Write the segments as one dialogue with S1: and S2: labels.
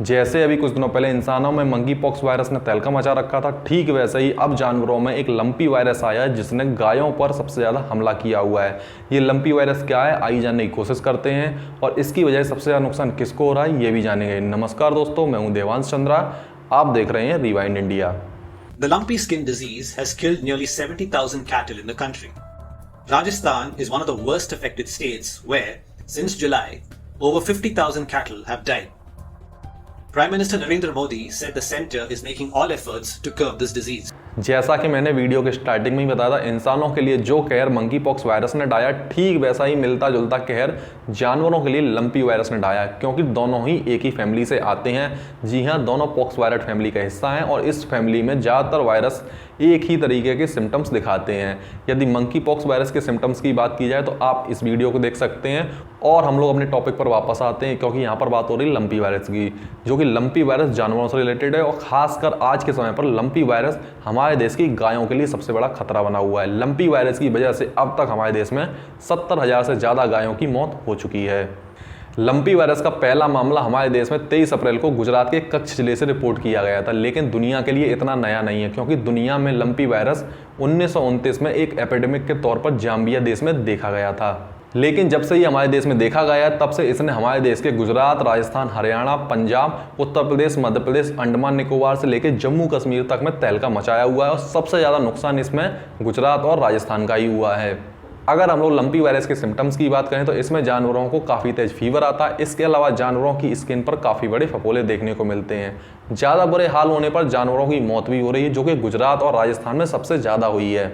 S1: जैसे अभी कुछ दिनों पहले इंसानों में मंकी पॉक्स वायरस ने तहलका मचा रखा था, ठीक वैसे ही अब जानवरों में एक लंपी वायरस आया है जिसने गायों पर सबसे ज़्यादा हमला किया हुआ है। ये लंपी वायरस क्या है, आइए जानने की कोशिश करते हैं और इसकी वजह से सबसे ज़्यादा नुकसान किसको हो रहा है ये भी जानेंगे। नमस्कार दोस्तों, मैं हूं देवांश चंद्रा, आप देख रहे हैं rewind India.
S2: The lumpy skin disease has killed nearly 70,000 cattle in the country. Rajasthan is one of the worst affected states where, since July, over 50,000 cattle have died. Prime Minister Narendra Modi said the centre is making all efforts to curb this disease.
S1: जैसा कि मैंने video के starting में ही बताया था, इंसानों के लिए जो कहर मंकी पॉक्स वायरस ने ढाया, ठीक वैसा ही मिलता जुलता कहर जानवरों के लिए लंपी वायरस ने ढाया, क्योंकि दोनों ही एक ही फैमिली से आते हैं। जी हाँ, दोनों पॉक्स वायरस फैमिली का हिस्सा हैं और इस फैमिली में ज़्यादातर वायरस एक ही तरीके के सिम्टम्स दिखाते हैं। यदि मंकी पॉक्स वायरस के सिम्टम्स की बात की जाए तो आप इस वीडियो को देख सकते हैं और हम लोग अपने टॉपिक पर वापस आते हैं, क्योंकि यहाँ पर बात हो रही है लंपी वायरस की, जो कि लंपी वायरस जानवरों से रिलेटेड है और खासकर आज के समय पर लंपी वायरस हमारे देश की गायों के लिए सबसे बड़ा खतरा बना हुआ है। लंपी वायरस की वजह से अब तक हमारे देश में 70,000 से ज़्यादा गायों की मौत हो चुकी है। लंपी वायरस का पहला मामला हमारे देश में 23 अप्रैल को गुजरात के कच्छ जिले से रिपोर्ट किया गया था, लेकिन दुनिया के लिए इतना नया नहीं है, क्योंकि दुनिया में लंपी वायरस 1929 में एक एपिडेमिक के तौर पर जाम्बिया देश में देखा गया था। लेकिन जब से ये हमारे देश में देखा गया तब से इसने हमारे देश के गुजरात, राजस्थान, हरियाणा, पंजाब, उत्तर प्रदेश, मध्य प्रदेश, अंडमान निकोबार से लेकर जम्मू कश्मीर तक में तहलका मचाया हुआ है और सबसे ज़्यादा नुकसान इसमें गुजरात और राजस्थान का ही हुआ है। अगर हम लोग लंपी वायरस के सिम्टम्स की बात करें तो इसमें जानवरों को काफ़ी तेज फीवर आता है। इसके अलावा जानवरों की स्किन पर काफ़ी बड़े फफोले देखने को मिलते हैं। ज़्यादा बुरे हाल होने पर जानवरों की मौत भी हो रही है, जो कि गुजरात और राजस्थान में सबसे ज़्यादा हुई है।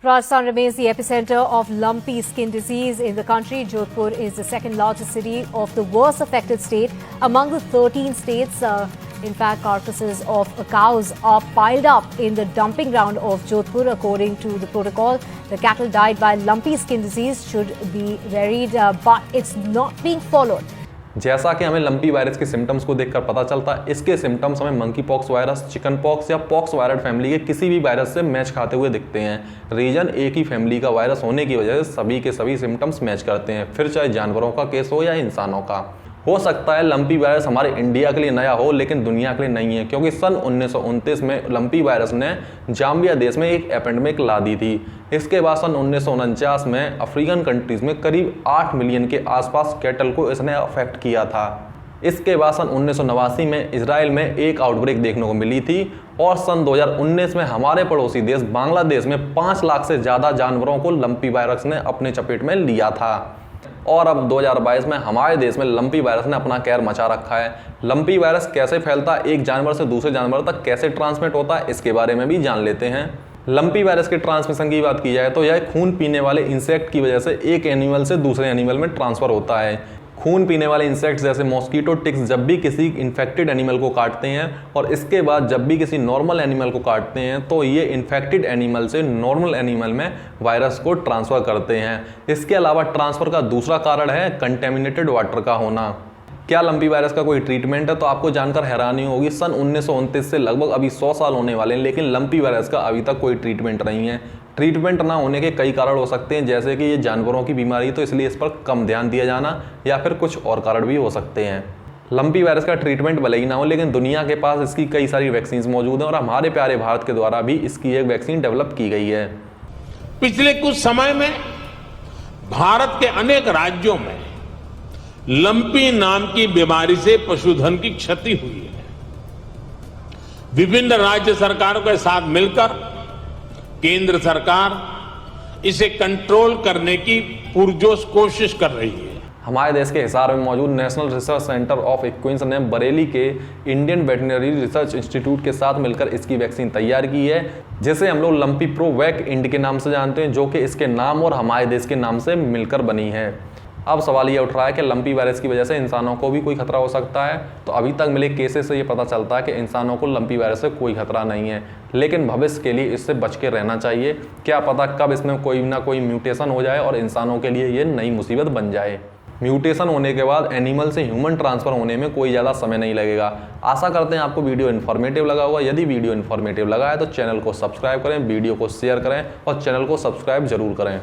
S3: Rajasthan remains the epicenter of lumpy skin disease in the country. Jodhpur is the second largest city of the worst affected state among the 13 states. In fact, carcasses of cows are piled up in the dumping ground of Jodhpur. According to the protocol, the cattle died by lumpy skin disease should be buried, but it's not being followed.
S1: जैसा कि हमें lumpy virus के symptoms को देखकर पता चलता है, इसके सिम्टम्स हमें monkey pox virus, chicken pox या पॉक्स वायरस फैमिली के किसी भी वायरस से मैच खाते हुए दिखते हैं। रीजन एक ही फैमिली का वायरस होने की वजह से सभी के सभी सिम्टम्स मैच करते हैं, फिर चाहे जानवरों का केस हो या इंसानों का। हो सकता है लंपी वायरस हमारे इंडिया के लिए नया हो, लेकिन दुनिया के लिए नहीं है, क्योंकि सन 1929 में लंपी वायरस ने जाम्बिया देश में एक एपिडेमिक ला दी थी। इसके बाद सन 1949 में अफ्रीकन कंट्रीज में करीब 8 मिलियन के आसपास कैटल को इसने अफेक्ट किया था। इसके बाद सन 1989 में इजराइल में एक आउटब्रेक देखने को मिली थी और सन 2019 में हमारे पड़ोसी देश बांग्लादेश में 5 लाख से ज़्यादा जानवरों को लंपी वायरस ने अपने चपेट में लिया था। और अब 2022 में हमारे देश में लंपी वायरस ने अपना कहर मचा रखा है। लंपी वायरस कैसे फैलता है, एक जानवर से दूसरे जानवर तक कैसे ट्रांसमिट होता है, इसके बारे में भी जान लेते हैं। लंपी वायरस के ट्रांसमिशन की बात की जाए तो यह खून पीने वाले इंसेक्ट की वजह से एक एनिमल से दूसरे एनिमल में ट्रांसफर होता है। खून पीने वाले इंसेक्ट्स जैसे मॉस्किटो, टिक्स जब भी किसी इन्फेक्टेड एनिमल को काटते हैं और इसके बाद जब भी किसी नॉर्मल एनिमल को काटते हैं तो ये इन्फेक्टेड एनिमल से नॉर्मल एनिमल में वायरस को ट्रांसफ़र करते हैं। इसके अलावा ट्रांसफ़र का दूसरा कारण है कंटेमिनेटेड वाटर का होना। क्या लंपी वायरस का कोई ट्रीटमेंट है, तो आपको जानकर हैरानी होगी, सन 1929 से लगभग अभी 100 साल होने वाले हैं, लेकिन लंपी वायरस का अभी तक कोई ट्रीटमेंट नहीं है। ट्रीटमेंट ना होने के कई कारण हो सकते हैं, जैसे कि ये जानवरों की बीमारी तो इसलिए इस पर कम ध्यान दिया जाना, या फिर कुछ और कारण भी हो सकते हैं। लंपी वायरस का ट्रीटमेंट भले ही ना हो, लेकिन दुनिया के पास इसकी कई सारी वैक्सीन मौजूद हैं और हमारे प्यारे भारत के द्वारा भी इसकी एक वैक्सीन डेवलप की गई है।
S4: पिछले कुछ समय में भारत के अनेक राज्यों में लंपी नाम की बीमारी से पशुधन की क्षति हुई है। विभिन्न राज्य सरकारों के साथ मिलकर केंद्र सरकार इसे कंट्रोल करने की पुरजोश कोशिश कर रही है।
S1: हमारे देश के हिसार में मौजूद नेशनल रिसर्च सेंटर ऑफ इक्विन्स ने बरेली के इंडियन वेटरनरी रिसर्च इंस्टीट्यूट के साथ मिलकर इसकी वैक्सीन तैयार की है, जिसे हम लोग लंपी प्रो वैक इंड के नाम से जानते हैं, जो कि इसके नाम और हमारे देश के नाम से मिलकर बनी है। अब सवाल ये उठ रहा है कि लंपी वायरस की वजह से इंसानों को भी कोई खतरा हो सकता है, तो अभी तक मिले केसेस से ये पता चलता है कि इंसानों को लंपी वायरस से कोई खतरा नहीं है, लेकिन भविष्य के लिए इससे बच के रहना चाहिए। क्या पता कब इसमें कोई ना कोई म्यूटेशन हो जाए और इंसानों के लिए ये नई मुसीबत बन जाए। म्यूटेशन होने के बाद एनिमल से ह्यूमन ट्रांसफर होने में कोई ज़्यादा समय नहीं लगेगा। आशा करते हैं आपको वीडियो इन्फॉर्मेटिव लगा होगा। यदि वीडियो इन्फॉर्मेटिव लगा है तो चैनल को सब्सक्राइब करें, वीडियो को शेयर करें और चैनल को सब्सक्राइब जरूर करें।